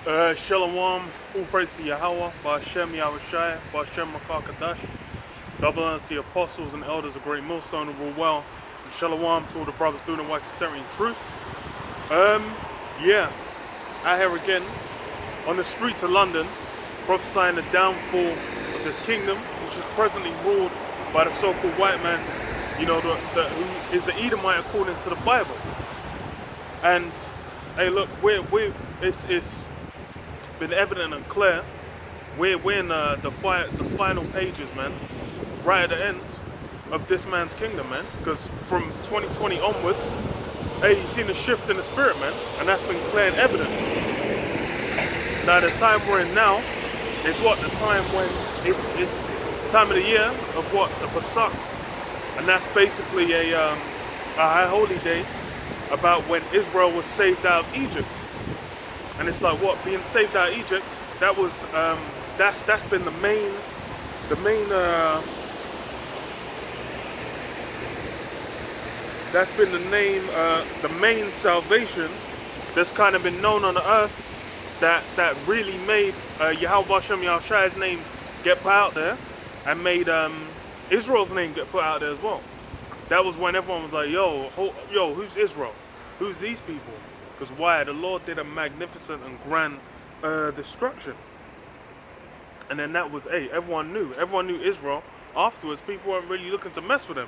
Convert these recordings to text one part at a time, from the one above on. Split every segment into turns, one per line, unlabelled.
Shalom, all praise to Yahweh, Ba'Shem Yahushai, Ba'Shem Makakadash, double honors to the apostles and elders of Great Millstone who rule well, and Shalom to all the brothers doing the work of centering truth. Yeah, out here again, on the streets of London, prophesying the downfall of this kingdom, which is presently ruled by the so-called white man, you know, who is the Edomite according to the Bible. And, hey look, it's been evident and clear. We're in the final pages, man. Right at the end of this man's kingdom, man. Because from 2020 onwards, hey, you've seen a shift in the spirit, man, and that's been clear and evident. Now the time we're in now is what the time when it's time of the year of what the Pesach, and that's basically a high holy day about when Israel was saved out of Egypt. And it's like what being saved out of Egypt. That was that's been the main salvation that's kind of been known on the earth that really made Yahweh Ba'Shem Yahushai's name get put out there, and made Israel's name get put out there as well. That was when everyone was like, yo, who's Israel? Who's these people? Because why? The Lord did a magnificent and grand destruction. And then that was, hey, everyone knew Israel. Afterwards, people weren't really looking to mess with them.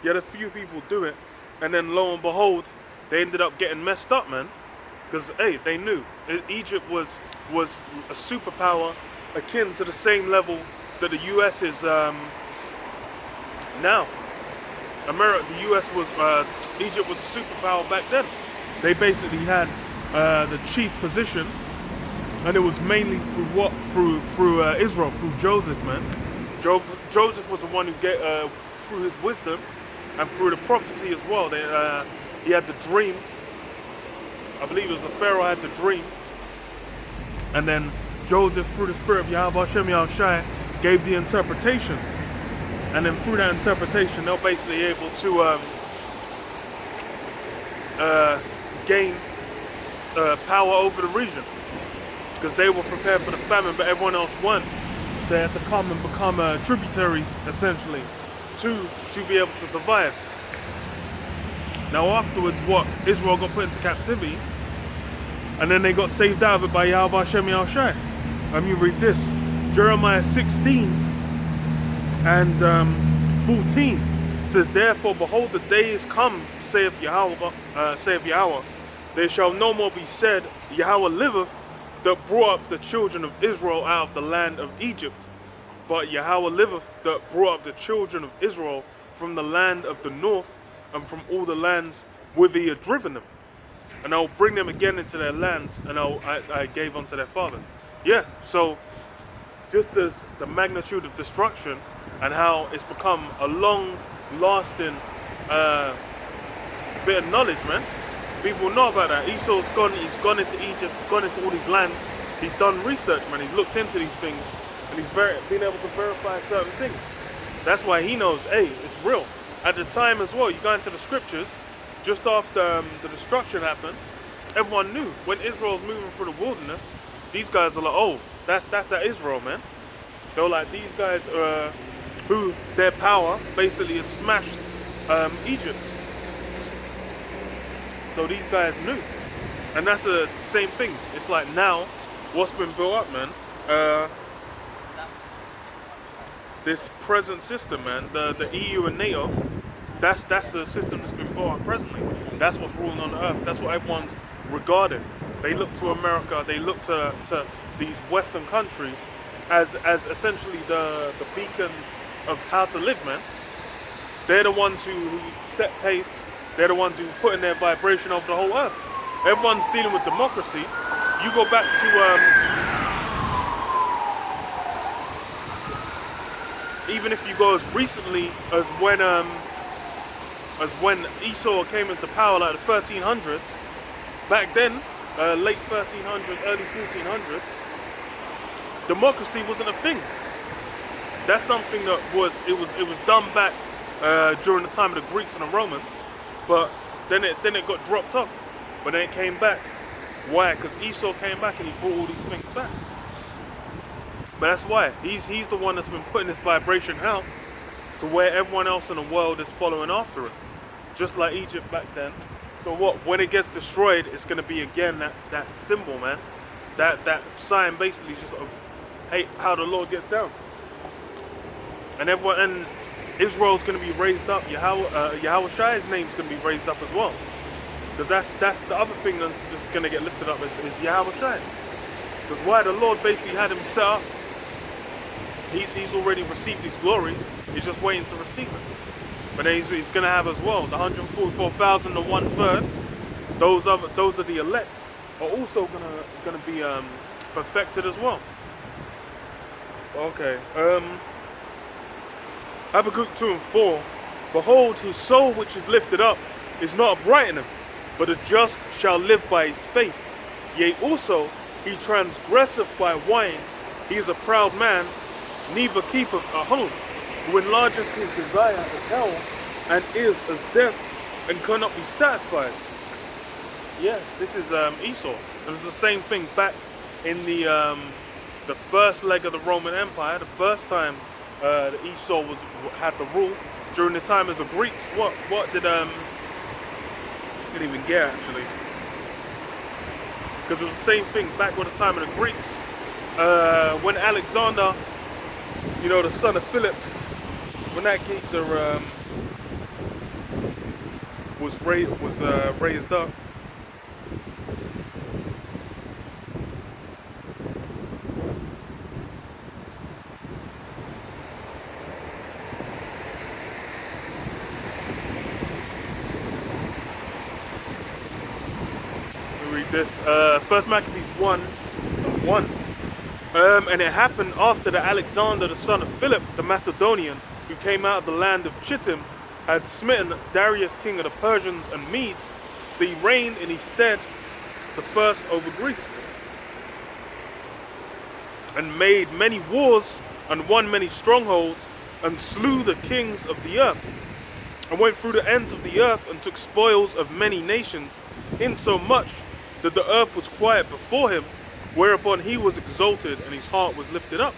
You had a few people do it, and then lo and behold, they ended up getting messed up, man. Because, hey, they knew. Egypt was a superpower akin to the same level that the U.S. is now. Egypt was a superpower back then. They basically had the chief position, and it was mainly through Israel, through Joseph, man. Joseph was the one who get through his wisdom and through the prophecy as well. He had the dream. I believe it was the Pharaoh had the dream, and then Joseph, through the spirit of Yahweh Ba'Shem Yahushai, gave the interpretation, and then through that interpretation, they're basically able to gain power over the region, because they were prepared for the famine, but everyone else weren't. They had to come and become a tributary, essentially, to be able to survive. Now afterwards, what? Israel got put into captivity, and then they got saved out of it by Yahweh Ba'Shem Yahushai. Let me read this. Jeremiah 16 and 14 says, therefore, behold, the days come, saith Yahweh, there shall no more be said, Yahweh liveth, that brought up the children of Israel out of the land of Egypt. But Yahweh liveth, that brought up the children of Israel from the land of the north, and from all the lands whither he had driven them. And I will bring them again into their lands, and I gave unto their fathers. Yeah, so just as the magnitude of destruction, and how it's become a long-lasting bit of knowledge, man. People know about that. He's gone into Egypt, he's gone into all these lands, he's done research, man, he's looked into these things, and he's been able to verify certain things. That's why he knows, hey, it's real. At the time as well, you go into the scriptures, just after the destruction happened, everyone knew when Israel was moving through the wilderness, these guys are like, oh, that's that Israel, man. They were like, these guys who their power basically has smashed Egypt. So these guys knew. And that's the same thing. It's like now, what's been built up, man, this present system, man, the EU and NATO, that's the system that's been built up presently. That's what's ruling on the earth. That's what everyone's regarding. They look to America, they look to these Western countries as essentially the beacons of how to live, man. They're the ones who set pace. They're the ones who put in their vibration over the whole earth. Everyone's dealing with democracy. You go back to even if you go as recently as when Esau came into power, like the 1300s. Back then, late 1300s, early 1400s, democracy wasn't a thing. That's something that was done back during the time of the Greeks and the Romans, but then it got dropped off. But then it came back Why? Because Esau came back and he brought all these things back. But that's why. He's the one that's been putting this vibration out to where everyone else in the world is following after it. Just like Egypt back then. So what? When it gets destroyed, it's going to be again that symbol, man. That sign basically just of how the Lord gets down. And everyone, and Israel's going to be raised up. Yahweh Shai's name's going to be raised up as well. Because that's the other thing that's just going to get lifted up is Yahweh Shai. Because why? The Lord basically had him set up. He's already received his glory. He's just waiting to receive it. But then he's going to have as well the 144,000, the 1/3. Those are the elect are also going to be perfected as well. Okay. Habakkuk 2:4. Behold, his soul which is lifted up is not upright in him, but the just shall live by his faith. Yea, also he transgresseth by wine. He is a proud man, neither keepeth a home, who enlargeth his desire as hell, and is as death, and cannot be satisfied. Yeah, this is Esau. And it's the same thing back in the first leg of the Roman Empire. The first time the Esau had the rule during the time as the Greeks. What did I didn't even get actually, because it was the same thing back with the time of the Greeks. When Alexander, the son of Philip, when that geezer was raised up. Read this. First Maccabees 1:1. And it happened after that Alexander, the son of Philip, the Macedonian, who came out of the land of Chittim, had smitten Darius, king of the Persians and Medes, that he reigned in his stead the first over Greece, and made many wars, and won many strongholds, and slew the kings of the earth, and went through the ends of the earth, and took spoils of many nations, insomuch that the earth was quiet before him, whereupon he was exalted, and his heart was lifted up.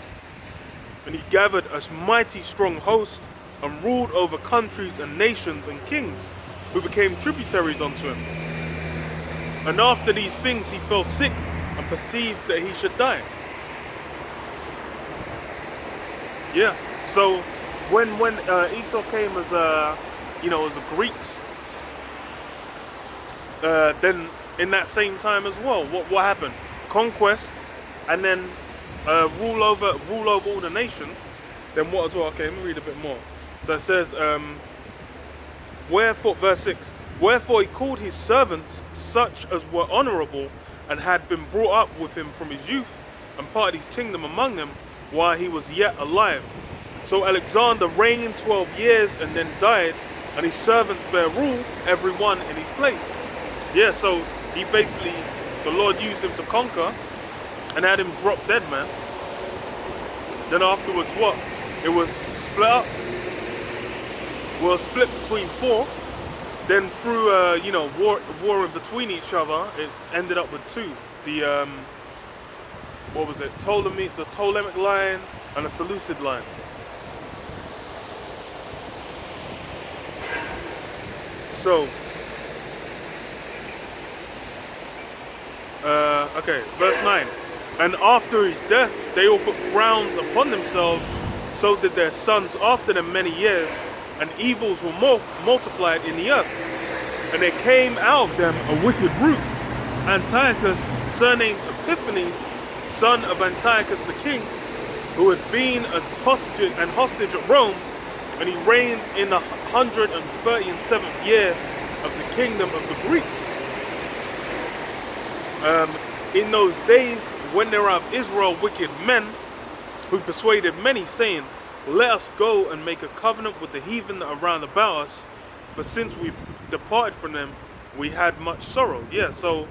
And he gathered a mighty strong host, and ruled over countries and nations and kings, who became tributaries unto him. And after these things he fell sick, and perceived that he should die. Yeah, so when Esau came as as the Greeks, then in that same time as well, what happened? Conquest, and then rule over all the nations. Then what as well? Okay, let me read a bit more. So it says, wherefore, verse 6, wherefore he called his servants such as were honourable, and had been brought up with him from his youth, and parted his kingdom among them while he was yet alive. So Alexander reigned 12 years and then died, and his servants bare rule, every one in his place. Yeah, so he basically, the Lord used him to conquer and had him drop dead, man. Then afterwards what? It was split up. Well, split between four. Then through war in between each other, it ended up with two. The what was it? The Ptolemaic line and the Seleucid line. So okay, verse 9. And after his death, they all put crowns upon themselves, so did their sons after them many years, and evils were multiplied in the earth. And there came out of them a wicked root, Antiochus, surnamed Epiphanes, son of Antiochus the king, who had been a hostage at Rome, and he reigned in the 137th year of the kingdom of the Greeks. In those days, when there were of Israel wicked men, who persuaded many, saying, let us go and make a covenant with the heathen that are round about us, for since we departed from them, we had much sorrow. Yeah, so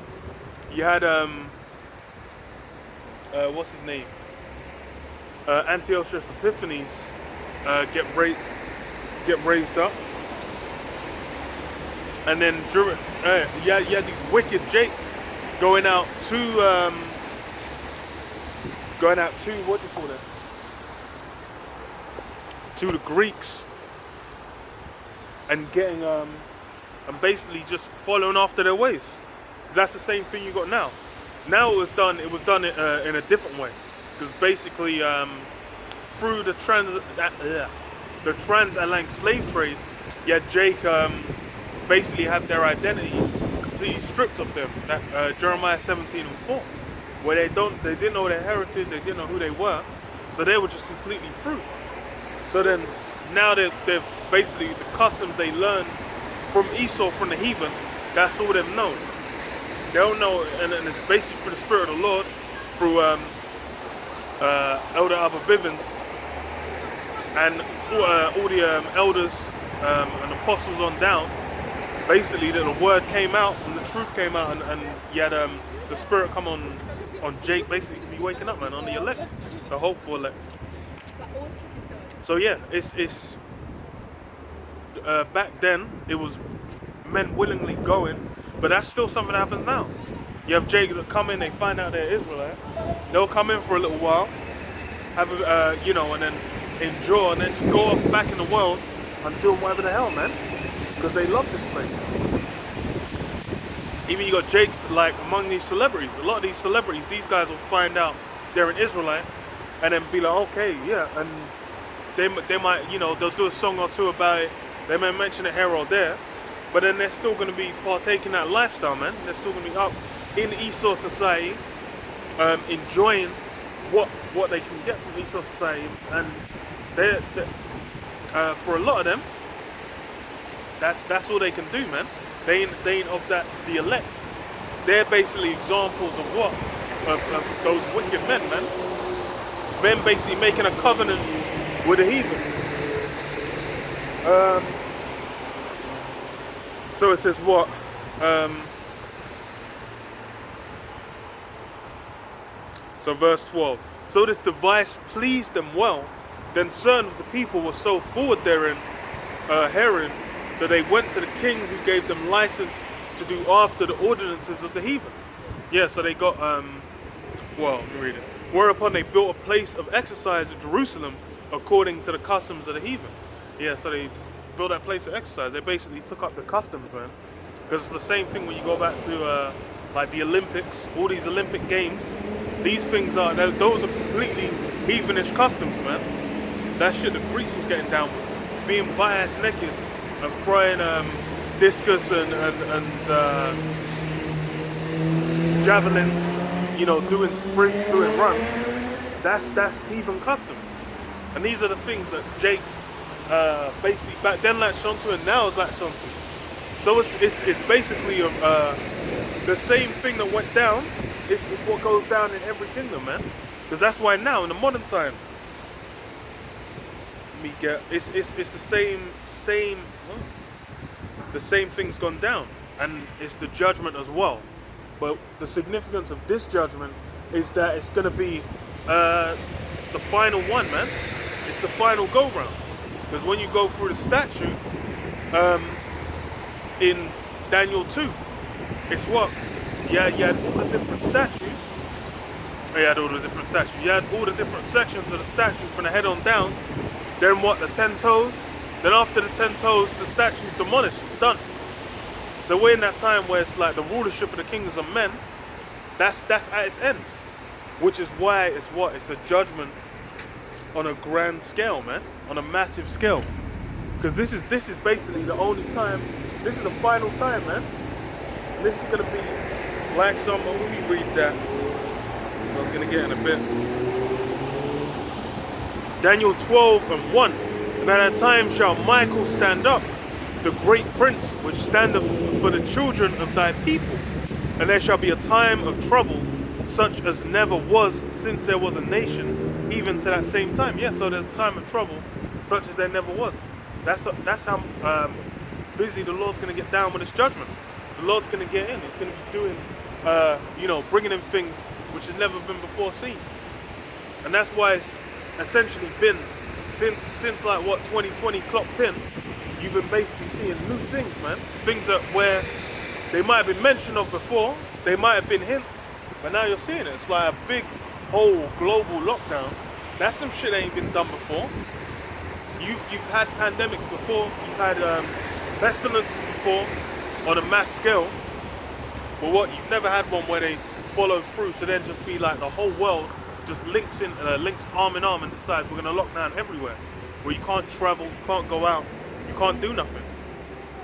you had what's his name? Antiochus Epiphanes get raised up, and then you had these wicked jakes going out to what do you call it? To the Greeks and getting and basically just following after their ways. 'Cause that's the same thing you got now. Now it was done in a different way. Because basically through the transatlantic slave trade, yeah, Jake basically have their identity completely stripped of them. That Jeremiah 17:4, where they didn't know their heritage, they didn't know who they were, so they were just completely free. So then now they've basically the customs they learned from Esau, from the heathen, that's all they've known. They don't know, and it's basically through the Spirit of the Lord, through Elder Abba Bivens and all the elders and apostles on down. Basically, that the word came out and the truth came out, and you had the Spirit come on Jake, basically to be waking up, man, on the elect, the hopeful elect. So yeah, it's back then it was men willingly going, but that's still something that happens now. You have Jake that come in, they find out they're Israelite, they'll come in for a little while, have and then endure, and then just go off back in the world and do whatever the hell, man, because they love this place. Even you got Jake's, like, among these celebrities, a lot of these celebrities, these guys will find out they're an Israelite and then be like, okay, yeah, and they might, they'll do a song or two about it, they may mention it here or there, but then they're still going to be partaking that lifestyle, man. They're still going to be up in Esau society, enjoying what they can get from Esau society, and they for a lot of them, that's all they can do, man. They ain't of the elect. They're basically examples of what? Of those wicked men, man. Men basically making a covenant with the heathen. So it says what? So verse 12. So this device pleased them well. Then certain of the people were so forward therein, herein, that they went to the king, who gave them license to do after the ordinances of the heathen. Yeah, so they got, let me read it. Whereupon they built a place of exercise at Jerusalem according to the customs of the heathen. Yeah, so they built that place of exercise. They basically took up the customs, man. Because it's the same thing when you go back to like the Olympics, all these Olympic games. These things those are completely heathenish customs, man. That shit the Greeks was getting down with. Being butt-ass naked and throwing discus and javelins, doing sprints, doing runs. That's heathen customs. And these are the things that Jake's basically back then latched onto and now is latched onto. So it's basically the same thing that went down. It's what goes down in every kingdom, man. Because that's why now in the modern time, it's the same thing's gone down, and it's the judgment as well. But the significance of this judgment is that it's going to be the final one, man. It's the final go round. Because when you go through the statute in Daniel 2, it's what? You had all the different statues. You had all the different statues. You had all the different sections of the statue from the head on down. Then what? The 10 toes. Then after the 10 toes, the statue's demolished. It's done. So we're in that time where it's like the rulership of the kingdoms of men. That's at its end. Which is why it's what? It's a judgment on a grand scale, man. On a massive scale. Because this is basically the only time. This is the final time, man. And this is going to be like some. Let me read that. I was going to get in a bit. Daniel 12:1. And at that time shall Michael stand up, the great prince, which standeth for the children of thy people. And there shall be a time of trouble, such as never was since there was a nation, even to that same time. Yeah, so there's a time of trouble, such as there never was. That's how busy the Lord's going to get down with his judgment. The Lord's going to get in. He's going to be doing, bringing in things which has never been before seen. And that's why it's essentially been, since like what, 2020 clocked in, you've been basically seeing new things, man. Things that where they might have been mentioned of before, they might have been hints, but now you're seeing it. It's like a big whole global lockdown. That's some shit that ain't been done before. You've had pandemics before, you've had pestilences before on a mass scale, but what, you've never had one where they follow through to then just be like the whole world just links arm in arm and decides we're going to lock down everywhere, where you can't travel, you can't go out, you can't do nothing.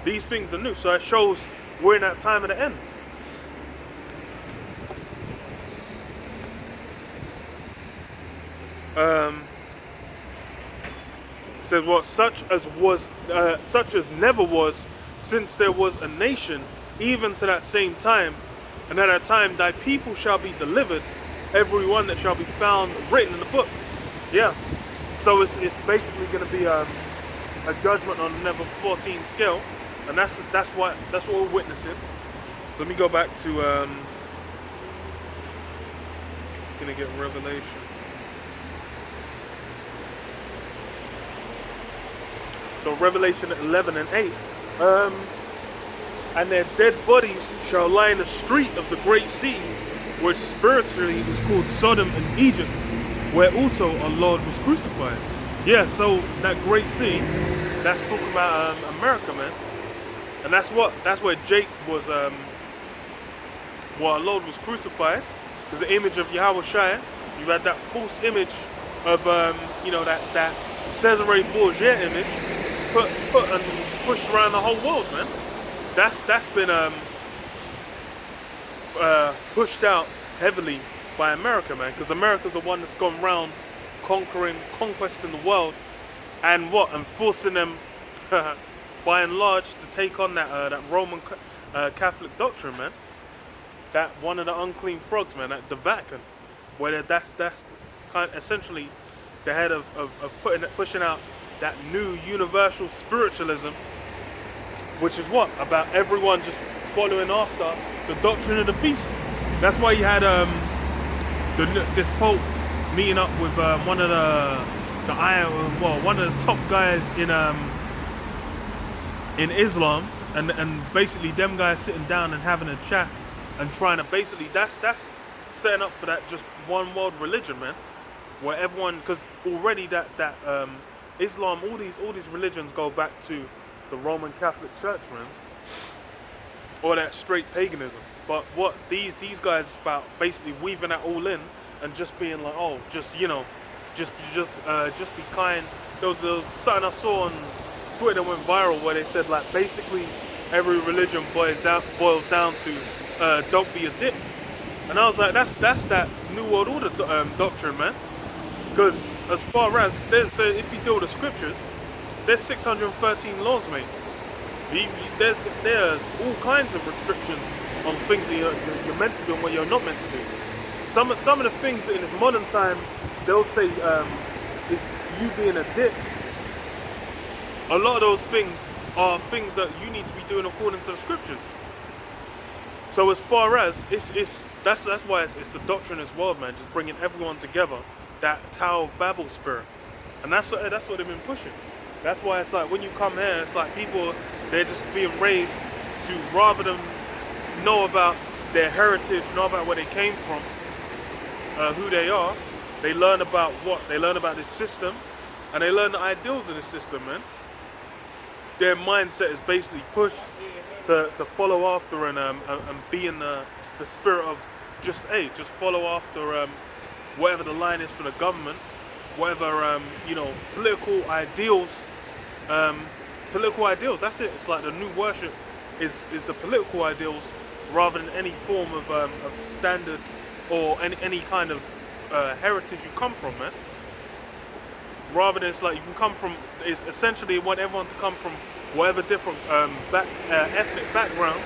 These things are new, so it shows we're in that time of the end. Says what, such as never was since there was a nation, even to that same time, and at that time thy people shall be delivered, every one that shall be found written in the book. Yeah. So it's basically going to be a judgment on a never before seen scale, and that's what we're witnessing. So let me go back to gonna get Revelation. So Revelation 11 and 8. And their dead bodies shall lie in the street of the great sea, which spiritually is called Sodom and Egypt, where also our Lord was crucified. Yeah, so that great sea, that's talking about America, man. And that's where Jake was, where our Lord was crucified. There's the image of Yahweh Shai. You had that false image of, that Cesare Borgia image put and pushed around the whole world, man. That's been pushed out heavily by America, man, because America's the one that's gone around conquesting the world, and forcing them, by and large, to take on that Roman Catholic doctrine, man. That one of the unclean frogs, man, the Vatican, where that's kind of essentially the head of pushing out that new universal spiritualism, which is about everyone just following after the doctrine of the beast. That's why you had this Pope meeting up with one of the top guys in Islam, and basically them guys sitting down and having a chat and trying to basically that's setting up for that just one world religion, man, where everyone, because already that Islam, all these religions go back to the Roman Catholic Church, man, or that straight paganism. But what these guys is about, basically weaving that all in and just being like, oh, just be kind. There was something I saw on Twitter that went viral where they said like basically every religion boils down to don't be a dick. And I was like, that's that New World Order doctrine, man. Because as far as if you deal with the scriptures, there's 613 laws, mate. There's all kinds of restrictions on things that you're meant to do and what you're not meant to do. Some of the things in this modern time, they'll say is you being a dick. A lot of those things are things that you need to be doing according to the scriptures. So as far as that's why it's the doctrine as well, man. Just bringing everyone together, that Tower of Babel spirit, and that's what they've been pushing. That's why it's like when you come here, it's like people, they're just being raised to, rather than know about their heritage, know about where they came from, who they are, they learn about this system, and they learn the ideals of the system, man. Their mindset is basically pushed to follow after and be in the spirit of just follow after whatever the line is for the government, whatever political ideals. That's it. It's like the new worship is the political ideals rather than any form of standard or any kind of heritage you come from, man. Rather than it's like you can come from, it's essentially want everyone to come from whatever different ethnic background,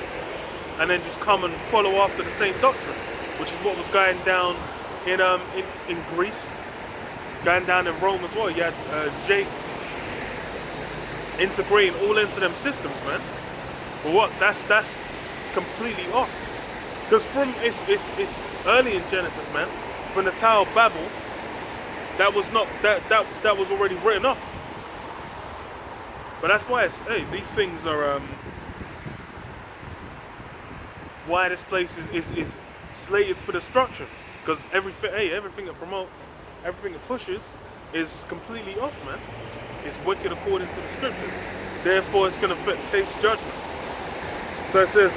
and then just come and follow after the same doctrine, which is what was going down in Greece, going down in Rome as well. You had Jake integrating all into them systems, man. But what? That's completely off. Because from it's early in Genesis, man. From the Tower of Babel, that was already written off. But that's why these things are why this place is slated for destruction. Because everything it promotes, everything it pushes is completely off, man. It's wicked according to the scriptures. Therefore, it's going to taste judgment. So it says,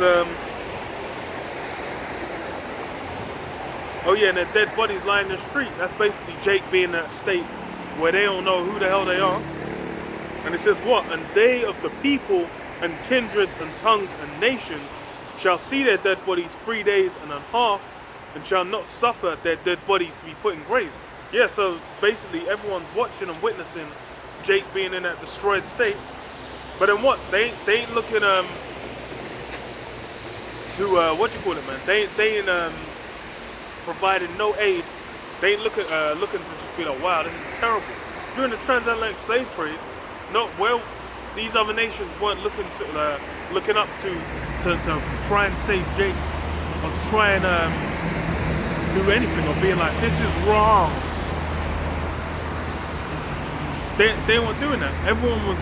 oh yeah, and their dead bodies lying in the street. That's basically Jake being in that state where they don't know who the hell they are. And it says what? And they of the people and kindreds and tongues and nations shall see their dead bodies 3 days and a half, and shall not suffer their dead bodies to be put in graves. Yeah, so basically everyone's watching and witnessing Jake being in that destroyed state. But then what? They ain't looking to what you call it, man? They ain't providing no aid. They ain't looking to just be like, wow, this is terrible. During the transatlantic slave trade, these other nations weren't looking up to try and save Jake, or to try and do anything, or being like, this is wrong. They weren't doing that. Everyone was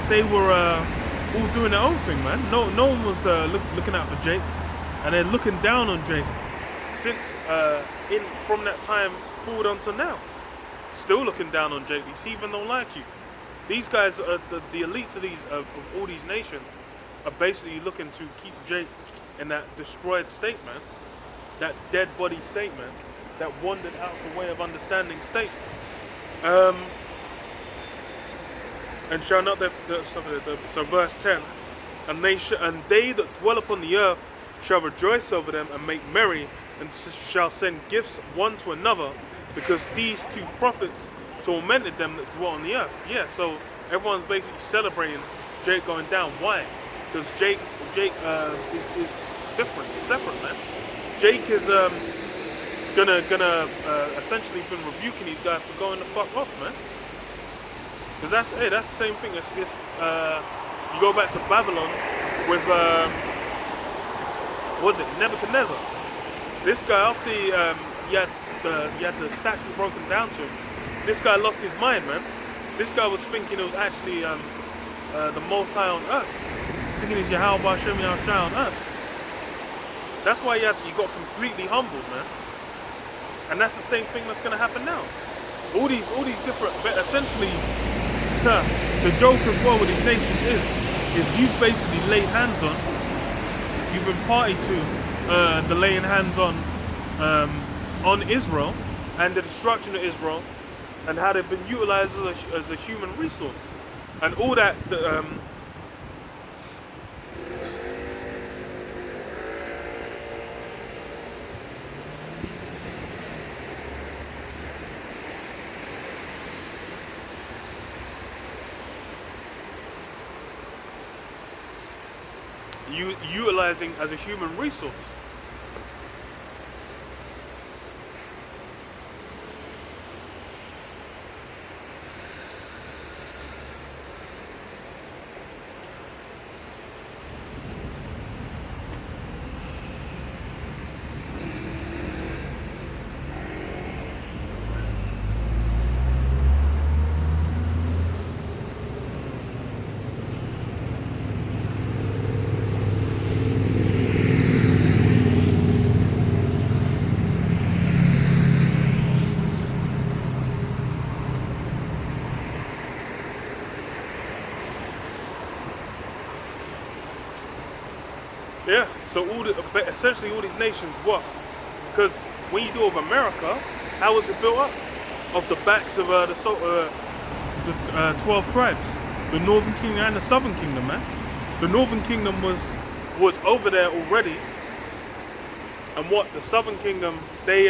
they were all doing their own thing, man. No one was looking out for Jake, and they're looking down on Jake since from that time forward until now. Still looking down on Jake. These heathen don't like you. These guys, the elites of all these nations, are basically looking to keep Jake in that destroyed state, man. That dead body state, man. That wandered out the way of understanding state. And shall not so verse 10, and they that dwell upon the earth shall rejoice over them and make merry, and shall send gifts one to another, because these two prophets tormented them that dwell on the earth. Yeah, so everyone's basically celebrating Jake going down. Why? Because Jake is different, separate, man. Jake is gonna essentially been rebuking these guys for going the fuck off, man. Because that's the same thing. You go back to Babylon with what was it, Nebuchadnezzar? This guy, after he had the statue broken down to him, this guy lost his mind, man. This guy was thinking it was actually the Most High on earth. Thinking it's Yahweh Hashem Yahshua on earth. That's why he got completely humbled, man. And that's the same thing that's going to happen now. All these different, essentially, the joke as well with these nations is you've basically laid hands on, you've been party to the laying hands on Israel and the destruction of Israel, and how they've been utilized as a human resource, and all that. Utilizing as a human resource. Yeah, so essentially all these nations, what? Because when you do with America, how was it built up? Off the backs of the 12 tribes, the Northern Kingdom and the Southern Kingdom, man. The Northern Kingdom was over there already, and what? The Southern Kingdom, they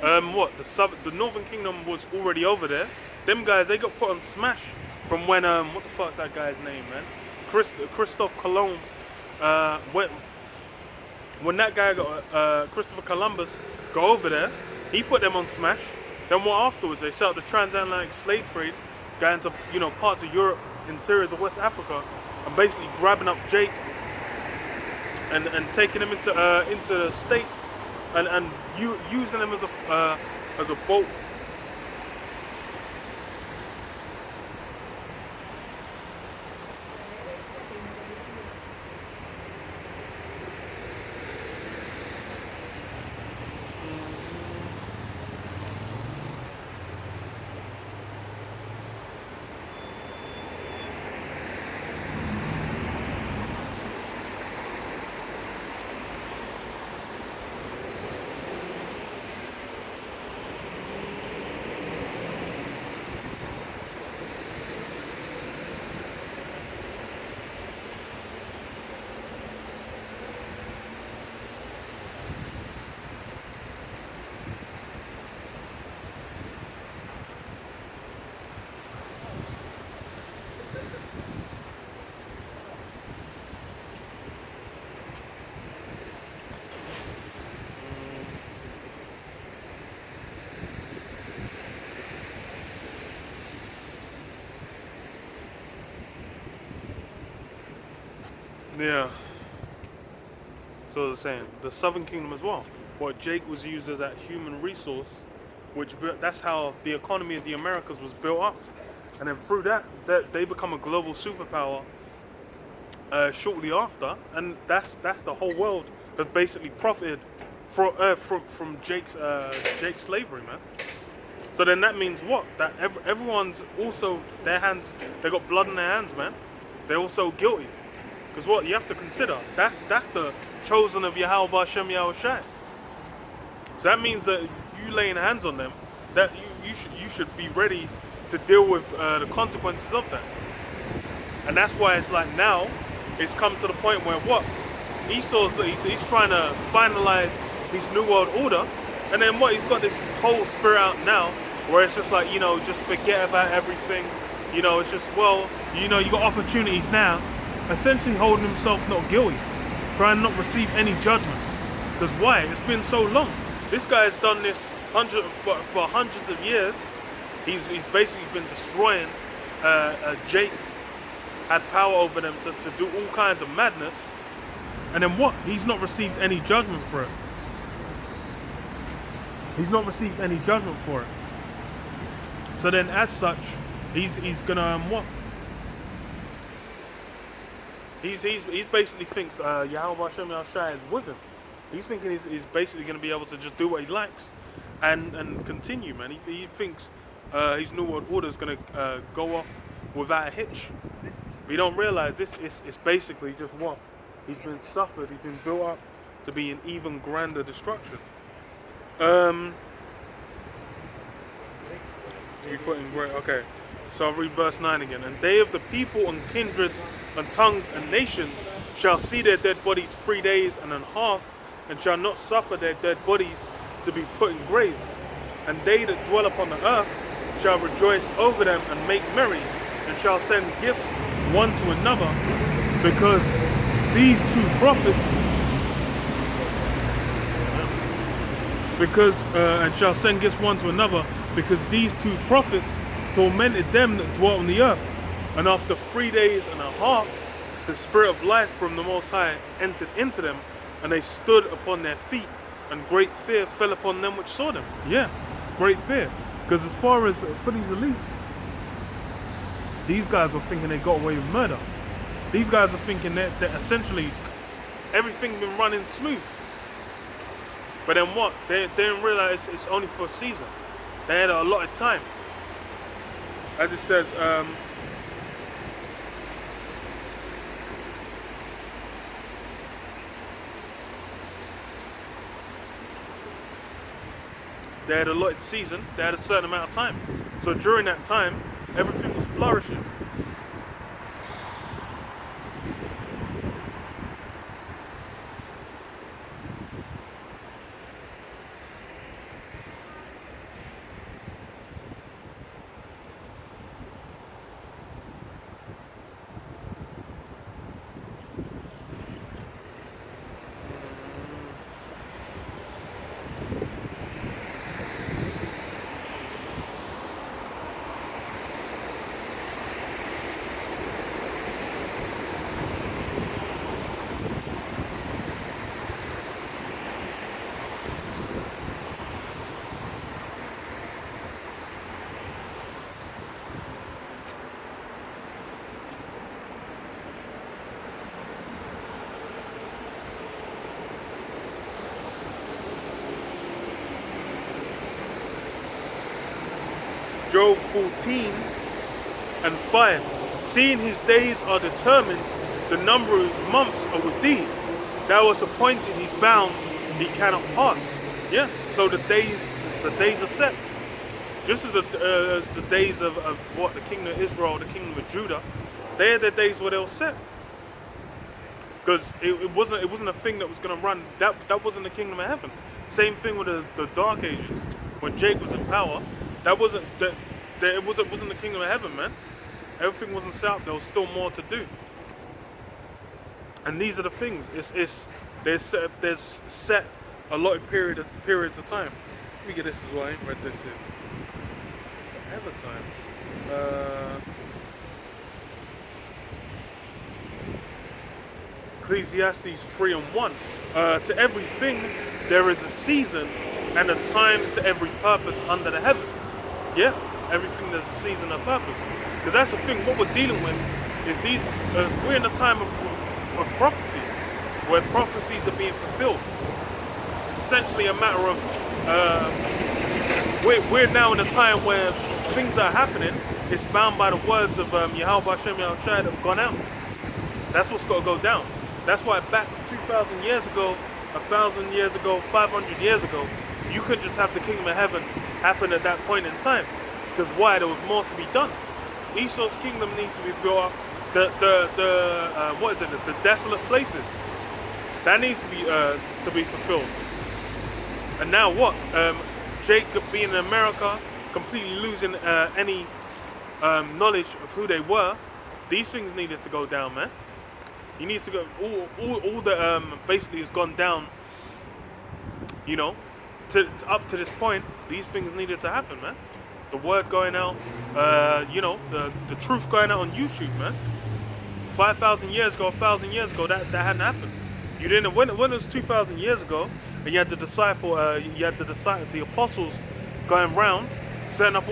What the Northern Kingdom was already over there. Them guys, they got put on smash from when what the fuck's that guy's name, man? Christophe Colomb. When that guy got Christopher Columbus go over there, he put them on smash. Then what afterwards? They set up the transatlantic slave trade, going to parts of Europe, interiors of West Africa, and basically grabbing up Jake and taking him into the States and using him as a boat. Yeah. So I was saying, the Southern Kingdom as well. What Jake was used as that human resource, that's how the economy of the Americas was built up, and then through that they become a global superpower shortly after, and that's the whole world has basically profited from Jake's slavery, man. So then that means what? That everyone's also they got blood in their hands, man. They're also guilty. Because what you have to consider, that's the chosen of Yahweh Hashem Yahweh Shai. So that means that you laying hands on them, that you should be ready to deal with the consequences of that. And that's why it's like now, it's come to the point where what? Esau's he's trying to finalize his New World Order, and then what? He's got this whole spirit out now, where it's just like, just forget about everything. It's just, well, you got opportunities now. Essentially holding himself not guilty, trying not to receive any judgment. Because why? It's been so long. This guy has done this for hundreds of years. He's basically been destroying. Jake had power over them to do all kinds of madness. And then what? He's not received any judgment for it. He's not received any judgment for it. So then as such, he's gonna what? He basically thinks Yahweh Hashem Yahweh Shai is with him. He's thinking he's basically going to be able to just do what he likes and continue, man. He thinks his New World Order is going to go off without a hitch. But you don't realize it's basically just what? He's been built up to be an even grander destruction. You put in great, okay. So I'll read verse 9 again. And they of the people and kindreds and tongues and nations shall see their dead bodies 3 days and a half, and shall not suffer their dead bodies to be put in graves. And they that dwell upon the earth shall rejoice over them and make merry, and shall send gifts one to another, because these two prophets, and shall send gifts one to another, because these two prophets tormented them that dwelt on the earth. And after 3 days and a half, the Spirit of life from the Most High entered into them, and they stood upon their feet, and great fear fell upon them which saw them. Yeah, great fear. Because as far as for these elites, these guys were thinking they got away with murder. These guys are thinking that essentially everything been running smooth. But then what? They didn't realize it's only for a season. They had a lot of time. As it says, they had a allotted season, they had a certain amount of time. So during that time, everything was flourishing. Job 14 and 5. Seeing his days are determined, the number of his months are with thee. Thou hast appointed his bounds, he cannot pass. Yeah, so the days are set. Just as the days of what the kingdom of Israel, the kingdom of Judah, they are the days where they were set. Because it wasn't a thing that was going to run. That wasn't the kingdom of heaven. Same thing with the Dark Ages, when Jake was in power. That wasn't it wasn't the kingdom of heaven, man. Everything wasn't set up. There was still more to do. And these are the things. There's set allotted periods of time. Let me get this as well. I ain't read this in forever times. Ecclesiastes 3 and 1. To everything there is a season and a time to every purpose under the heaven. Yeah, everything there's a season and a purpose. Because that's the thing. What we're dealing with is these. We're in a time of prophecy, where prophecies are being fulfilled. It's essentially a matter of we're now in a time where things that are happening is bound by the words of Yahweh Hashem Yahweh that have gone out. That's what's got to go down. That's why back 2,000 years ago, 1,000 years ago, 500 years ago, you couldn't just have the kingdom of heaven happen at that point in time. Because why? There was more to be done. Esau's kingdom needs to be built up. The desolate places, that needs to be fulfilled. And now what? Jacob being in America, completely losing any knowledge of who they were. These things needed to go down, man. He needs to go. All the basically has gone down. You know, up to this point, these things needed to happen, man. The word going out, the truth going out on YouTube, man. 5,000 years ago, 1,000 years ago, that hadn't happened. You didn't. When it was 2,000 years ago, and you had the apostles going round setting up all